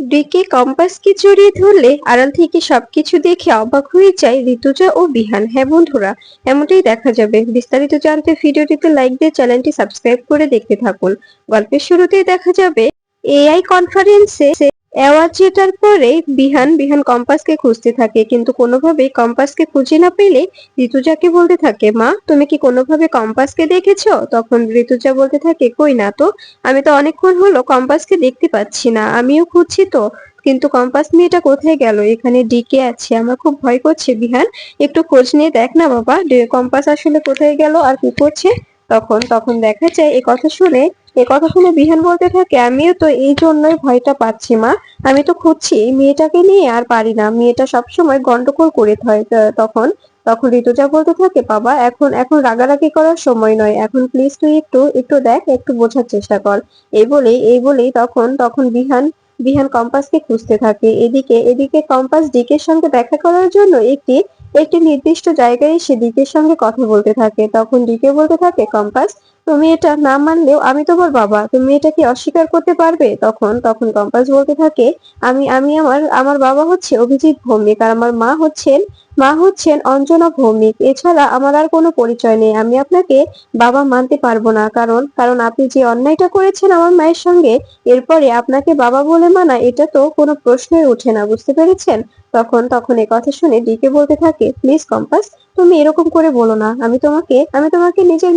Decay কম্পাসকে জড়িয়ে ধরলে আড়াল থেকে সবকিছু দেখে অবাক হয়ে যায় ঋতুজা ও বিহান। হ্যাঁ বন্ধুরা, এমনটাই দেখা যাবে। বিস্তারিত জানতে ভিডিওটিতে লাইক দিয়ে চ্যানেলটি সাবস্ক্রাইব করে দেখতে থাকুন। গল্পের শুরুতেই দেখা যাবে এআই কনফারেন্সে অ্যাওয়ার্ড জেতার পরে বিহান বিহান কম্পাসকে খুঁজতে থাকে, কিন্তু কোনোভাবেই কম্পাসকে খুঁজে না পেলে ঋতুজাকে বলতে থাকে, মা তুমি কি কোনোভাবে কম্পাসকে দেখেছো? তখন ঋতুজা বলতে থাকে, কই না তো, আমি তো অনেকক্ষণ হলো কম্পাসকে দেখতে পাচ্ছি না, আমিও খুঁজছি তো, কিন্তু কম্পাস মেয়েটা কোথায় গেল? এখানে ডিকে আছে, আমার খুব ভয় করছে। বিহান, একটু খোঁজ নিয়ে দেখ না বাবা, কম্পাস আসলে কোথায় গেল আর কি করছে। তখন তখন দেখা যায় এ কথা শুনে বিহান বলতে থাকে, আমিও তো এই জন্যই ভয়টা পাচ্ছি মা, আমি তো খুঁজছি এই মেয়েটাকে নিয়ে আর পারি না, মেয়েটা সবসময় গন্ডগোল করে হয়। তখন তখন ঋতুজা বলতে থাকে, বাবা এখন এখন রাগারাগি করার সময় নয়, এখন প্লিজ তুই একটু একটু দেখ, একটু বোঝার চেষ্টা কর। এই বলেই তখন তখন বিহান বিহান কম্পাসকে খুঁজতে থাকে। এদিকে এদিকে কম্পাস ডিকের সঙ্গে দেখা করার জন্য একটি একটি নির্দিষ্ট জায়গায় এসে ডিকের সঙ্গে কথা বলতে থাকে। তখন ডিকে বলতে থাকে, কম্পাস তুমি এটা না মানলেও আমি তোমার বাবা, তুমি এটা কি অস্বীকার করতে পারবে? তখন তখন কম্পাস বলতে থাকে, আমি আমি আমার আমার বাবা হচ্ছে অভিজিৎ ভৌমিক, আর আমার মা হচ্ছেন অঞ্জনা ভৌমিক। এছাড়া আমার আর কোনো পরিচয় নেই। আমি আপনাকে বাবা মানতে পারবো না, কারণ কারণ আপনি যে অন্যায়টা করেছেন আমার মায়ের সঙ্গে, এরপরে আপনাকে বাবা বলে মানা এটা তো কোনো প্রশ্নই ওঠে না, বুঝতে পেরেছেন? তখন তখন এ কথা শুনে ডিকে বলতে থাকে, প্লিজ কম্পাস, তুমি এরকম করে বলো না, আমি তোমাকে নিজের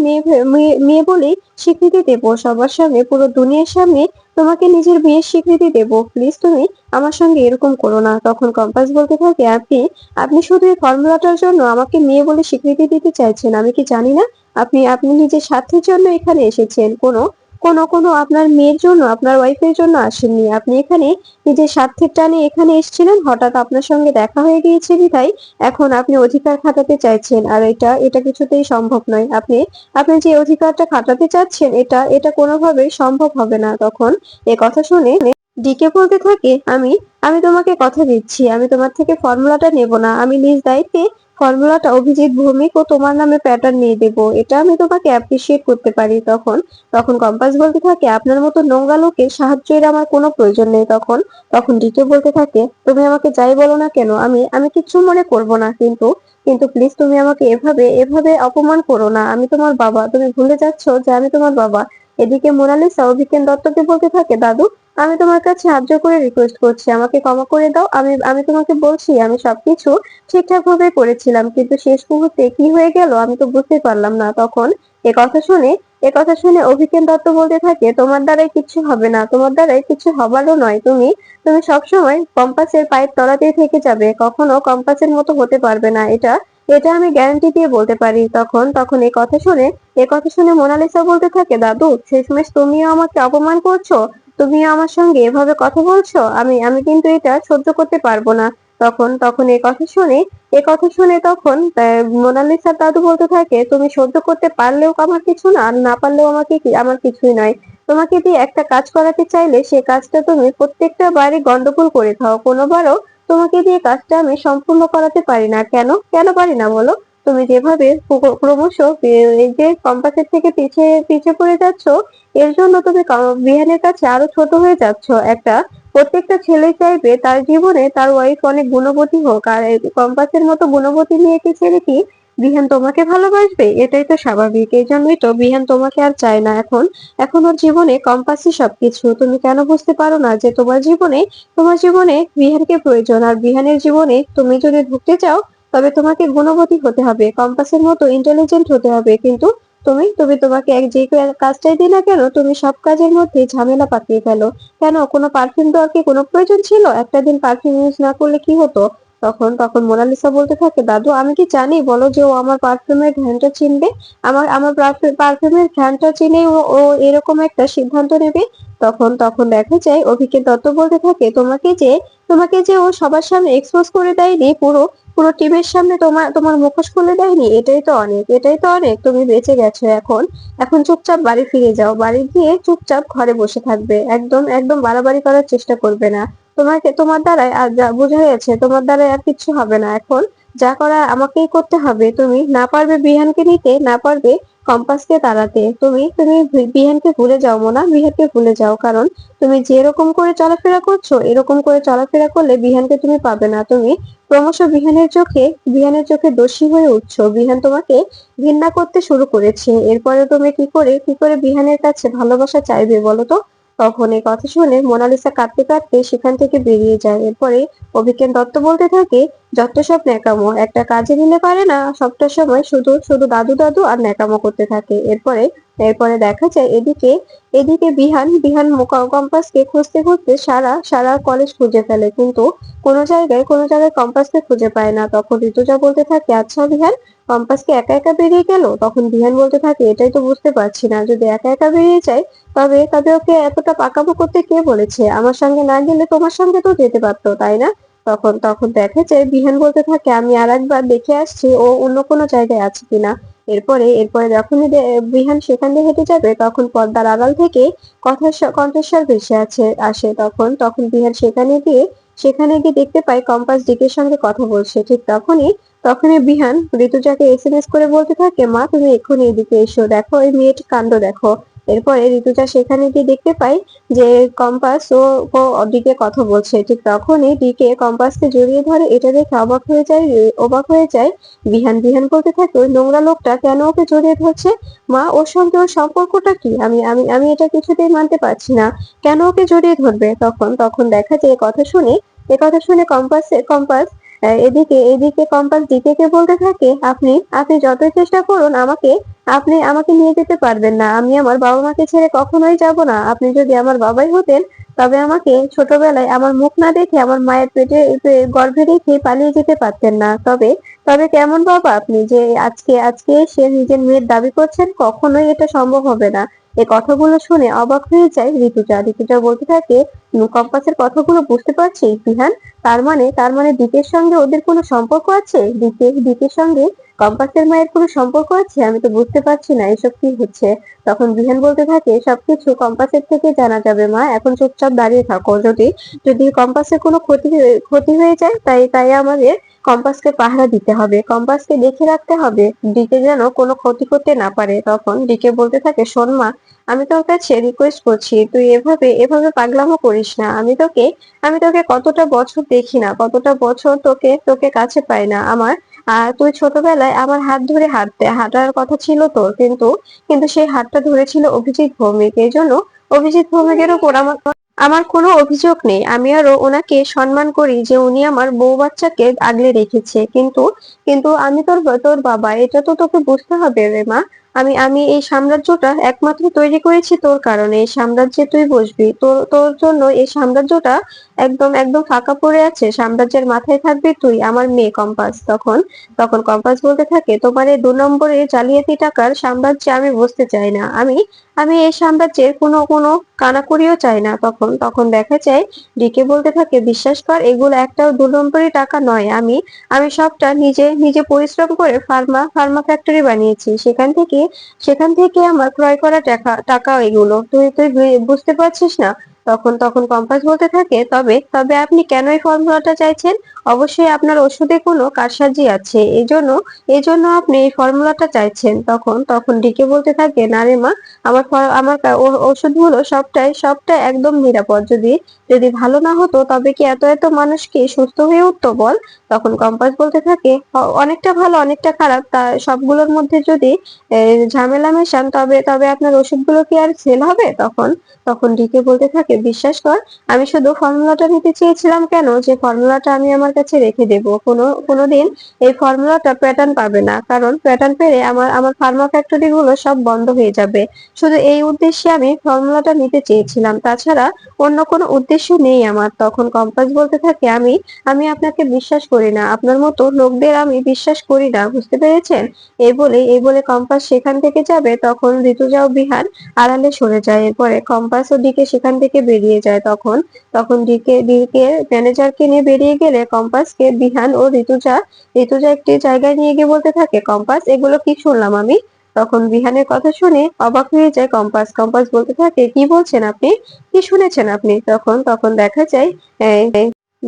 মেয়ে বলেই স্বীকৃতি দেবো, সবার সামনে, পুরো দুনিয়ার সামনে তোমাকে নিজের মেয়ের স্বীকৃতি দেবো, প্লিজ তুমি আমার সঙ্গে এরকম করো না। তখন কম্পাস বলতে থাকে, আপনি আপনি শুধু এই ফর্মুলাটার জন্য আমাকে মেয়ে বলে স্বীকৃতি দিতে চাইছেন, আমি কি জানি না? আপনি আপনি নিজের স্বার্থের জন্য এখানে এসেছেন, কোনো আপনার মেয়ের জন্য, আপনার ওয়াইফের জন্য আসেননি। আপনি এখানে নিজের স্বার্থের টানে এখানে এসেছিলেন, হঠাৎ আপনার সঙ্গে দেখা হয়ে গিয়েছে বিধায় এখন আপনি অধিকার খাটাতে চাইছেন, আর এটা এটা কিছুতেই সম্ভব নয়। আপনি আপনি যে অধিকারটা খাটাতে চাচ্ছেন এটা এটা কোনোভাবেই সম্ভব হবে না। তখন এ কথা শুনে ডিকে বলতে থাকে, আমি আমি তোমাকে কথা দিচ্ছি, আমি তোমার থেকে ফর্মুলাটা নেব না, আমি নিজ দায়িত্বে ফর্মুলাটা অভিজিৎ ভৌমিক ও তোমার নামে প্যাটার্ন নিয়ে দেব, এটা আমি তোমাকে অ্যাপ্রিসিয়েট করতে পারি। তখন তখন কম্পাস বলতে থাকে, আপনার মতো নোংরা লোকের সাহায্যের আমার কোনো প্রয়োজন নেই। তখন তখন ডিকে বলতে থাকে, তুমি আমাকে যাই বলো না কেন আমি আমি কিচ্ছু মনে করব না, কিন্তু কিন্তু প্লিজ তুমি আমাকে এভাবে এভাবে অপমান করো না, আমি তোমার বাবা, তুমি ভুলে যাচ্ছ যে আমি তোমার বাবা। এদিকে মোনালিসা অভিজ্ঞান দত্তকে বলতে থাকে, দাদু আমি তোমার কাছে হাত জোড় করে রিকোয়েস্ট করছি, আমাকে ক্ষমা করে দাও, আমি আমি তোমাকে বলছি আমি সবকিছু ঠিকঠাক ভাবে করেছিলাম, কিন্তু শেষ মুহূর্তে কি হয়ে গেল আমি তো বুঝতে পারলাম না। তখন এ কথা শুনে এ কথা শুনে অভিজ্ঞান দত্ত বলতে থাকে, তোমার দ্বারাই কিচ্ছু হবে না, তোমার দ্বারাই কিছু হবারও নয়, তুমি তুমি সবসময় কম্পাসের পায়ের তলাতেই থেকে যাবে, কখনো কম্পাসের মতো হতে পারবে না, এটা এটা আমি গ্যারান্টি দিয়ে বলতে পারি। তখন তখন এ কথা শুনে মোনালিসা বলতে থাকে, দাদু শেষমেশ তুমিও আমাকে অপমান করছো, তুমিও আমার সঙ্গে এভাবে কথা বলছো, আমি আমি কিন্তু এটা সহ্য করতে পারবো না। তখন তখন এ কথা শুনে তখন মোনালিসার দাদু বলতে থাকে, তুমি সহ্য করতে পারলেও আমার কিছু না, আর না পারলেও আমার কিছুই নয়। তোমাকে দিয়ে একটা কাজ করাতে চাইলে সে কাজটা তুমি প্রত্যেকটা বারই গন্ডগোল করে দাও, কোনোবারও তোমাকে দিয়ে কাজটা আমি সম্পূর্ণ করাতে পারি না। কেন কেন পারি না বলো? তুমি যেভাবে ক্রমশ এই যে কম্পাসের থেকে পিছিয়ে পিছিয়ে পড়ে যাচ্ছ, এর জন্য তুমি বিহানের কাছে আরো ছোট হয়ে যাচ্ছ। প্রত্যেকটা ছেলে চাইবে তার জীবনে তার ওয়াইফ অনেক গুণবতী হোক, আর এই কম্পাসের মতো গুণবতী মেয়েকে ছেড়ে কি বিহান তোমাকে ভালোবাসবে? এটাই তো স্বাভাবিক, এই জন্যই তো বিহান তোমাকে আর চায় না। এখন এখন ওর জীবনে কম্পাসই সবকিছু। তুমি কেন বুঝতে পারো না যে তোমার জীবনে বিহানকে প্রয়োজন, আর বিহানের জীবনে তুমি যদি ঢুকতে চাও তবে তোমাকে গুণবতী হতে হবে, কম্পাসের মতো ইন্টেলিজেন্ট হতে হবে। কিন্তু তুমি তোমাকে যে কাজটাই দিই না কেন, তুমি সব কাজের মধ্যে ঝামেলা পাকিয়ে ফেলো। কেন কোনো পারফিউম দেওয়ার কি কোনো প্রয়োজন ছিল? একটা দিন পারফিউম ইউজ না করলে কি হতো? তখন তখন মোনালিসা বলতে থাকে, দাদু আমি কি জানি বলো যে ও আমার পারফিউমের ঘ্রাণটা চিনবে? আমার আমার পারফিউমের ঘ্রাণটা চিনে ও এরকম একটা সিদ্ধান্ত নেবে? তখন তখন দেখা যায় অভিকে দত্ত বলতে থাকে, তোমাকে যে ও সবার সামনে এক্সপোজ করে দেয়নি, পুরো পুরো টিমের সামনে তোমার তোমার মুখোশ খুলে দেয়নি, এটাই তো অনেক, তুমি বেঁচে গেছো। এখন এখন চুপচাপ বাড়ি ফিরে যাও, বাড়ি গিয়ে চুপচাপ ঘরে বসে থাকবে, একদম একদম বাড়াবাড়ি করার চেষ্টা করবে না। তোমার দ্বারাই আর যা বোঝা গেছে, তোমার দ্বারাই আর কিচ্ছু হবে না। এখন যা করার আমাকেই করতে হবে, তুমি না পারবে বিহানকে নিতে, না পারবে কম্পাসকে তাড়াতে। তুমি তুমি বিহানকে ভুলে যাও মোনা, বিহানকে ভুলে যাও। কারণ তুমি যেরকম করে চলাফেরা করছো এরকম করে চলাফেরা করলে বিহানকে তুমি পাবে না। তুমি ক্রমশ বিহানের চোখে দোষী হয়ে উঠছো। বিহান তোমাকে ঘৃণা করতে শুরু করেছে। এরপরে তুমি কি করে বিহানের কাছে ভালোবাসা চাইবে বলো তো? তখন এই কথা শুনে মোনালিসা কাঁদতে কাঁদতে সেখান থেকে বেরিয়ে যায়। এরপরে অভিজ্ঞান দত্ত বলতে থাকে, যত সব ন্যাকামো, একটা কাজে নিলে পারে না, সবটা সময় শুধু শুধু দাদু দাদু আর ন্যাকামো করতে থাকে। এরপরে এরপরে দেখা যায় এদিকে এদিকে বিহান কম্পাসকে খুঁজতে খুঁজতে সারা সারা কলেজ খুঁজে ফেলে, কিন্তু কোনো জায়গায় কম্পাসকে খুঁজে পায় না। তখন ঋতুজা বলতে থাকে, আচ্ছা বিহান, কম্পাস কি একা একা বেরিয়ে গেল? তখন বিহান বলতে থাকে, এটাই তো বুঝতে পারছি না, যদি একা একা বেরিয়ে যায় তবে তবে ওকে এতটা পাকাবো করতে কে বলেছে? আমার সঙ্গে না গেলে তোমার সঙ্গে তো যেতে পারতো, তাই না? তখন দেখা যায় বিহান বলতে থাকে, আমি আরেকবার দেখে আসছি ও অন্য কোনো জায়গায় আছে কিনা। এরপরে যখনই বিহান সেখান দিয়ে হেঁটে যাবে তখন পর্দার আড়াল থেকে কণ্ঠস্বর ভেসে আসে। তখন বিহান সেখানে গিয়ে দেখতে পায় কম্পাস ডিকের সঙ্গে কথা বলছে। ঠিক তখনই বিহান ঋতুজাকে এসএমএস করে বলতে থাকে, মা তুমি এক্ষুনি এদিকে এসো, দেখো এই মেয়েটির কাণ্ড দেখো। এরপরে ঋতুজা সেখানে গিয়ে দেখতে পাই যে কম্পাস ও ডিকে কথা বলছে। ঠিক তখনই ডিকে কম্পাসকে জড়িয়ে ধরে। এটা দেখে অবাক হয়ে যায় বিহান বলতে থাকে, ওই নোংরা লোকটা কেন ওকে জড়িয়ে ধরছে? মা, ওর সঙ্গে ওর সম্পর্কটা কি? আমি এটা কিছুতেই মানতে পারছি না, কেন ওকে জড়িয়ে ধরবে? তখন দেখা যায় এ কথা শুনে কম্পাস এদিকে কম্পাস ডিকেকে বলতে থাকে, আপনি আপনি যতই চেষ্টা করুন আপনি আমাকে নিয়ে যেতে পারবেন না। আমি আমার বাবা মাকে ছেড়ে কখনোই যাব না। আপনি যদি আমার বাবাই হতেন তবে আমাকে ছোটবেলায় আমার মুখ না দেখে আমার মায়ের গর্ভে রেখে পালিয়ে যেতে পারতেন না। তবে তবে কেমন বাবা আপনি যে আজকে সে নিজের মেয়ের দাবি করছেন? কখনোই এটা সম্ভব হবে না। এই কথাগুলো শুনে অবাক হয়ে যায় ঋতুজা বলতে থাকে, কম্পাসের কথাগুলো বুঝতে পারছিস বিহান? তার মানে দিকের সঙ্গে ওদের কোনো সম্পর্ক আছে? দিকের সঙ্গে কম্পাসের মায়ের কোনো সম্পর্ক আছে? আমি তো বুঝতে পারছি না এসব কি হচ্ছে। তখন বিহান বলতে থাকে, সবকিছু কম্পাসের থেকে জানা যাবে মা, এখন চুপচাপ দাঁড়িয়ে থাকো। যদি যদি কম্পাসের কোনো ক্ষতি হয়ে যায়, তাই আমাদের কম্পাসকে পাহারা দিতে হবে, কম্পাসকে দেখে রাখতে হবে, ডিকে যেন কোনো ক্ষতি করতে না পারে। তখন ডিকে বলতে থাকে, শোন মা, আমি তোর কাছে রিকোয়েস্ট করছি, তুই এভাবে এভাবে পাগলামো করিস না। আমি তোকে কতটা বছর দেখি না, কতটা বছর তোকে তোকে কাছে পাই না আমার। আর তুই ছোটবেলায় আমার হাত ধরে হাঁটার কথা ছিল তোর, কিন্তু কিন্তু সেই হাতটা ধরেছিল অভিজিৎ ভৌমিক। এই জন্য অভিজিৎ ভৌমিকের উপর আমার আমার কোনো অভিযোগ নেই। আমি আরো ওনাকে সম্মান করি যে উনি আমার বউ বাচ্চাকে আগলে রেখেছে। কিন্তু আমি তোর বাবা, এটা তো তোকে বুঝতে হবে রে মা। আমি এই সাম্রাজ্যটা একমাত্র তৈরি করেছি তোর কারণে। এই সাম্রাজ্যে তুই বসবি, তোর তোর জন্য এই সাম্রাজ্যটা একদম একদম ফাঁকা পড়ে আছে। সাম্রাজ্যের মাথায় থাকবি তুই, আমার মেয়ে কম্পাস। তখন কম্পাস বলতে থাকে, তোমার এই 2 নম্বরে জালিয়াতি টাকার সাম্রাজ্যে আমি বসতে চাই না। আমি আমি এই সাম্রাজ্যের কোনো কানাকড়িও চাই না। তখন দেখা যায় ডিকে বলতে থাকে, বিশ্বাস কর, এগুলো একটাও 2 নম্বরই টাকা নয়। আমি সবটা নিজে নিজে পরিশ্রম করে ফার্মা ফ্যাক্টরি বানিয়েছি। সেখান থেকে আমার ক্রয় করা টাকা এগুলো। তুই বুঝতে পারছিস না? তখন কম্পাস বলতে থাকে, তবে আপনি কেন এই ফর্মুলাটা চাইছেন? অবশ্যই আপনার ওষুধে কোনো কারসাজি আছে, এই জন্য আপনি এই ফর্মুলাটা চাইছেন। তখন ডিকে বলতে থাকে, না রে মা, আমার ওষুধগুলো সবটাই একদম নিরাপদ। যদি যদি ভালো না হতো তবে কি এত এত মানুষ কি সুস্থ হয়ে উঠতো বল? তখন কম্পাস বলতে থাকে, অনেকটা ভালো অনেকটা খারাপ, তা সবগুলোর মধ্যে যদি ঝামেলা মেশান তবে তবে আপনার ওষুধগুলো কি আর সেল হবে? তখন ডিকে বলতে থাকে, বিশ্বাস কর, আমি শুধু ফর্মুলাটা নিতে চেয়েছিলাম, কেন যে ফর্মুলাটা আমি আমার কাছে রেখে দেব। কোনোদিন এই ফর্মুলাটা প্যাটার্ন পাবে না, কারণ প্যাটার্ন পেলে আমার আমার ফার্মা ফ্যাক্টরি গুলো সব বন্ধ হয়ে যাবে। শুধু এই উদ্দেশ্যে আমি ফর্মুলাটা নিতে চেয়েছিলাম, তাছাড়া অন্য কোনো উদ্দেশ্য নেই আমার। তখন কম্পাস বলতে থাকে, আমি আপনাকে বিশ্বাস করি না, আপনার মতো লোকদের আমি বিশ্বাস করি না, বুঝতে পেরেছেন? এই বলে কম্পাস সেখান থেকে যাবে। তখন ঋতুজা ও বিহান আড়ালে সরে যায়। এরপরে কম্পাস ও ডিকে সেখান থেকে বেরিয়ে যায়। তখন ডিকে ম্যানেজারকে নিয়ে বেরিয়ে গেলে কম্পাসকে বিহান ও ঋতুজা একটি জায়গায় নিয়ে গিয়ে বলতে থাকে, কম্পাস, এগুলো কি শুনলাম আমি? তখন বিহানের কথা শুনে অবাক হয়ে যায় কম্পাস বলতে থাকে, কি বলছেন আপনি? কি শুনেছেন আপনি? তখন দেখা যায়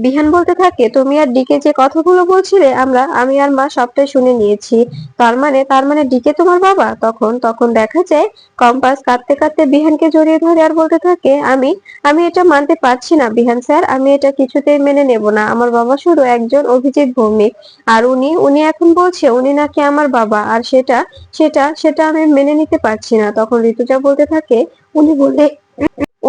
বিহান বলতে থাকে, তুমি আর ডিকে যে কথাগুলো বলছিলে আমি আর মা সবটাই শুনে নিয়েছি। তার মানে ডিকে তোমার বাবা? তখন তখন দেখা যায় কম্পাস কাঁদতে কাঁদতে বিহানকে জড়িয়ে ধরে আর বলতে থাকে, আমি এটা মানতে পারছি না বিহান স্যার, আমি এটা কিছুতেই মেনে নেব না। আমার বাবা শুধু একজন অভিজিৎ ভৌমিক, আর উনি উনি এখন বলছে উনি নাকি আমার বাবা, আর সেটা সেটা সেটা আমি মেনে নিতে পারছি না। তখন ঋতুজা বলতে থাকে, উনি বললে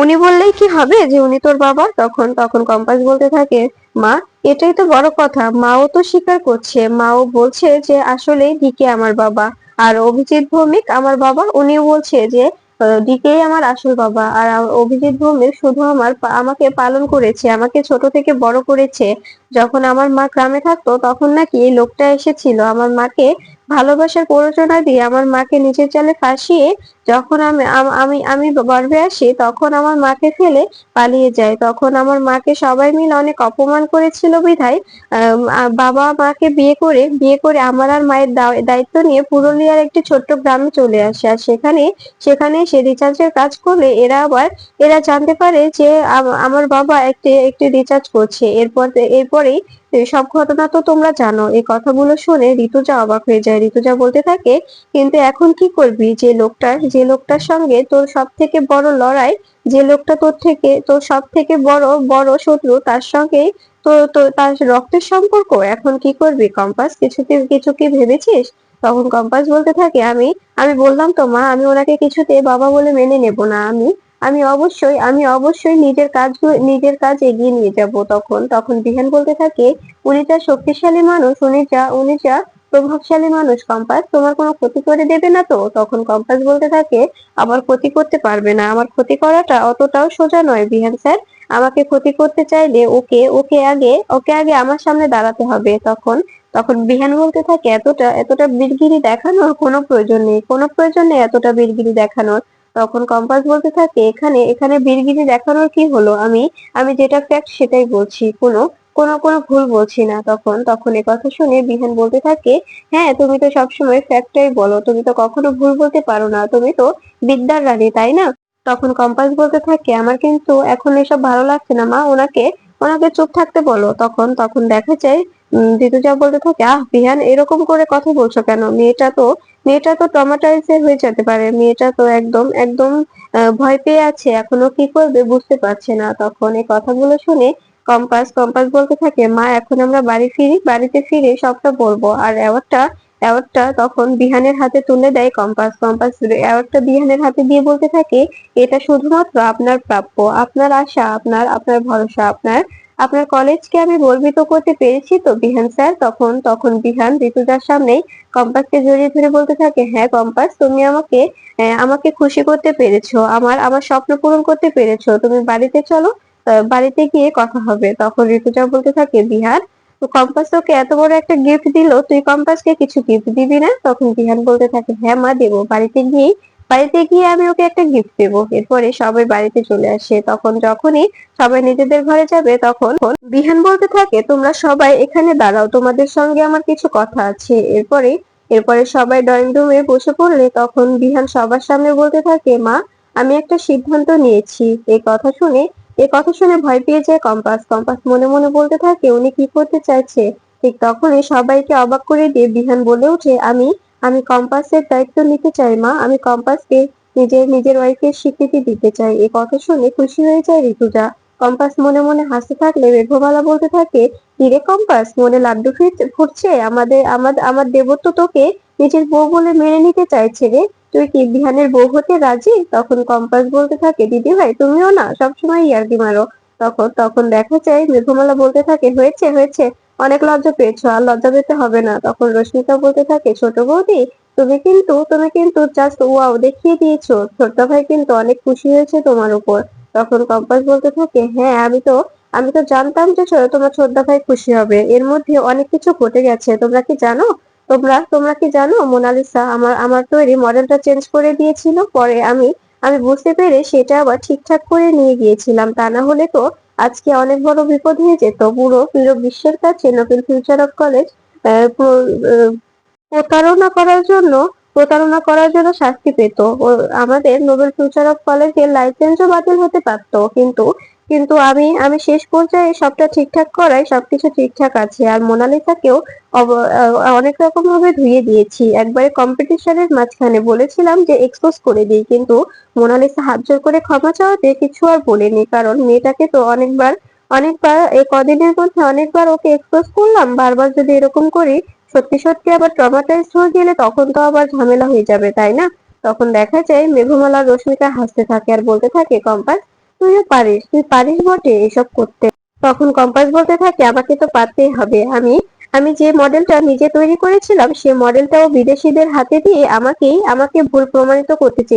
উনি বললেই কি হবে যে উনি তোর বাবা? তখন তখন কম্পাস বলতে থাকে, মা, এটাই তো বড় কথা, মাও তো স্বীকার করছে, মাও বলছে যে আসলেই ডিকে আমার বাবা, আর অভিজিৎ ভৌমিক আমার বাবা। উনিও বলছে যে ডিকেই আমার আসল বাবা, আর অভিজিৎ ভৌমিক শুধু আমাকে পালন করেছে, আমাকে ছোট থেকে বড় করেছে। যখন আমার মা গ্রামে থাকতো তখন নাকি এই লোকটা এসেছিল আমার মাকে ভালোবাসার প্ররোচনা দিয়ে আমার মাকে নিচের চালে ফাঁসিয়ে, যখন আমি গর্ভে আসি তখন আমার মাকে ফেলে পালিয়ে যায়। তখন আমার মাকে সবাই মিলে অনেক অপমান করেছিল বিধায় বাবা মাকে বিয়ে করে আমার আর মায়ের দায়িত্ব নিয়ে পুরুলিয়ার একটি ছোট্ট গ্রামে চলে আসে। আর সেখানে সে রিচার্জের কাজ করলে এরা জানতে পারে যে আমার বাবা একটি রিচার্জ করছে। এরপরেই সব ঘটনা তো তোমরা জানো। এই কথাগুলো শুনে ঋতুজা অবাক হয়ে যায়। ঋতুজা বলতে থাকে, কিন্তু এখন কি করবি? যে লোকটার সঙ্গে তোর সব থেকে বড় লড়াই, যে লোকটা তোর সব থেকে বড় বড় শত্রু, তার সঙ্গে তার রক্তের সম্পর্ক, এখন কি করবি কম্পাস? কিছু কি ভেবেছিস? তখন কম্পাস বলতে থাকে, আমি বললাম তো মা, আমি ওনাকে কিছুতে বাবা বলে মেনে নেব না। আমি অবশ্যই নিজের কাজ এগিয়ে নিয়ে যাব। তখন তখন বিহান বলতে থাকে, উনি যা শক্তিশালী মানুষ, উনি যা প্রভাবশালী মানুষ কম্পাস, তোমার কোনো ক্ষতি করে দেবে না তো? তখন কম্পাস বলতে থাকে, আমার ক্ষতি করতে পারবে না, আমার ক্ষতি করাটা অতটাও সোজা নয় বিহান স্যার। আমাকে ক্ষতি করতে চাইলে ওকে আগে আমার সামনে দাঁড়াতে হবে। তখন তখন বিহান বলতে থাকে, এতটা বীরগিরি দেখানোর কোনো প্রয়োজন নেই এতটা বীরগিরি দেখানোর। তখন কম্পাস বলতে থাকে, এখানে এখানে বীরগিরি দেখানোর কি হলো? আমি যেটা ফ্যাক্ট সেটাই বলছি, কোনো ভুল বলছি না। তখন তখন এ কথা শুনে বিহান বলতে থাকে, হ্যাঁ, তুমি তো সবসময় ফ্যাক্টটাই বলো, তুমি তো কখনো ভুল বলতে পারো না, তুমি তো বিদ্যার রানী, তাই না? তখন কম্পাস বলতে থাকে, আমার কিন্তু এখন এসব ভালো লাগছে না মা, ওনাকে ওনাকে চুপ থাকতে বলো। তখন তখন দেখা যায় ঋতুজা বলতে থাকে, বিহান, এরকম করে কথা বলছো কেন? মেয়েটা তো ট্রমাটাইজ হয়ে যেতে পারে, মেয়েটা তো একদম একদম ভয় পেয়ে আছে, এখনো কি করবে বুঝতে পারছে না। তখন এই কথাগুলো শুনে কম্পাস বলতে থাকে, মা, এখন আমরা বাড়িতে ফিরে সবটা বলবো। আর অ্যাওয়ার্ডটা তখন বিহানের হাতে তুলে দেয় কম্পাস অ্যাওয়ার্ডটা বিহানের হাতে দিয়ে বলতে থাকে, এটা শুধুমাত্র আপনার প্রাপ্য, আপনার আশা, আপনার ভরসা, আপনার কলেজকে আমি গর্বিত করতে পেরেছি তো বিহান স্যার? তখন তখন বিহান ঋতুজার সামনেই কম্পাসকে জড়িয়ে ধরে বলতে থাকে, হ্যাঁ কম্পাস, তুমি আমাকে খুশি করতে পেরেছো, আমার স্বপ্ন পূরণ করতে পেরেছো। তুমি বাড়িতে চলো, বাড়িতে গিয়ে কথা হবে। তখন ঋতুজা বলতে থাকে, বিহান, তো কম্পাস তোকে এত বড় একটা গিফট দিল, তুই কম্পাসকে কিছু গিফট দিবি না? তখন বিহান বলতে থাকে, হ্যাঁ মা, দেবো, বাড়িতে গিয়ে আমি ওকে একটা গিফট দেবো। এরপরে সবাই বাড়িতে চলে আসে। যখনই সবাই নিজেদের ঘরে যাবে তখন বিহান বলতে থাকে, তোমরা সবাই এখানে দাঁড়াও, তোমাদের সঙ্গে আমার কিছু কথা আছে। এরপরে সবাই ড্রয়িং রুমে বসে পড়লে তখন বিহান সবার সামনে বলতে থাকে, মা, আমি একটা সিদ্ধান্ত নিয়েছি। এই কথা শুনে ভয় পেয়ে যায় কম্পাস মনে মনে বলতে থাকে, উনি কি করতে চাইছে? ঠিক তখনই সবাইকে অবাক করে দিয়ে বিহান বলে ওঠে, আমি কম্পাসের দায়িত্ব নিতে চাই মা, আমি কম্পাসকে নিজের ওয়াইফের স্বীকৃতি দিতে চাই। এই কথা শুনে খুশি হয়ে যায় ঋতুজা। কম্পাস মনে মনে হাসতে থাকলে মেঘমালা বলতে থাকে, কিরে কম্পাস, মনে লাড্ডু ফুটছে? আমার দেবত্ব তোকে নিজের বউ বলে মেনে নিতে চাইছে রে। তুই কি বিহানের বউ হতে রাজি? তখন কম্পাস বলতে থাকে, দিদি ভাই, তুমিও না সবসময় ইয়ার্কি মারো। তখন তখন দেখা যায় মেঘমালা বলতে থাকে, হয়েছে হয়েছে, অনেক লজ্জা পেয়েছো, আর লজ্জা পেতে হবে না। তখন রশ্মিকা বলতে থাকে, ছোট বৌদি, তুমি কিন্তু জাস্ট ওয়াও দেখিয়ে দিয়েছো, ছোট্ট ভাই কিন্তু অনেক খুশি হয়েছে তোমার উপর। তখন কম্পাস বলতে থাকে, হ্যাঁ, আমি তো জানতাম যে তোমার ছোটদা ভাই খুশি হবে, এর মধ্যে অনেক কিছু ঘটে গেছে। তোমরা কি জানো মোনালিসা আমার তৈরি মডেলটা চেঞ্জ করে দিয়েছিল, পরে আমি বুঝতে পেরে সেটা আবার ঠিকঠাক করে নিয়ে গিয়েছিলাম, তা না হলে তো আজকে অনেক বড় বিপদ হয়ে যেত। পুরো বিশ্বের কাছে নোবেল ফিউচার অফ কলেজ প্রতারণা করার জন্য শাস্তি পেত। ও আমাদের নোবেল ফিউচার অফ কলেজের লাইসেন্সও বাতিল হতে পারতো। কিন্তু কিন্তু আমি শেষ পর্যায়ে সবটা ঠিকঠাক করায় সবকিছু ঠিকঠাক আছে। আর মোনালিসাকেও অনেক রকম ভাবে ধুয়ে দিয়েছি। একবারে কম্পিটিশনের মাঝখানে বলেছিলাম যে এক্সপোজ করে দিই, কিন্তু মোনালিসা হাত জোর করে ক্ষমা চাওয়াতে কিছু আর বলিনি, কারণ মেয়েটাকে তো অনেকবার অনেকবার এই কদিনের মধ্যে অনেকবার ওকে এক্সপোজ করলাম। বারবার যদি এরকম করি, সত্যি সত্যি আবার ট্রমাটাইজড হয়ে গেলে তখন তো আবার ঝামেলা হয়ে যাবে, তাই না? তখন দেখা যায় মেঘমালা আর রশ্মিকা হাসতে থাকে আর বলতে থাকে, কম্পাস তুইও পারিস, তুই পারিস বটে এসব করতে। তখন কম্পাস বলতে থাকে, আমাকে তো পারতেই হবে। আমি আমি যে মডেলটা নিজে তৈরি করেছিলাম সে মডেলটাও বিদেশিদের হাতে দিয়ে আমাকে ভুল প্রমাণিত করতে চেয়েছি।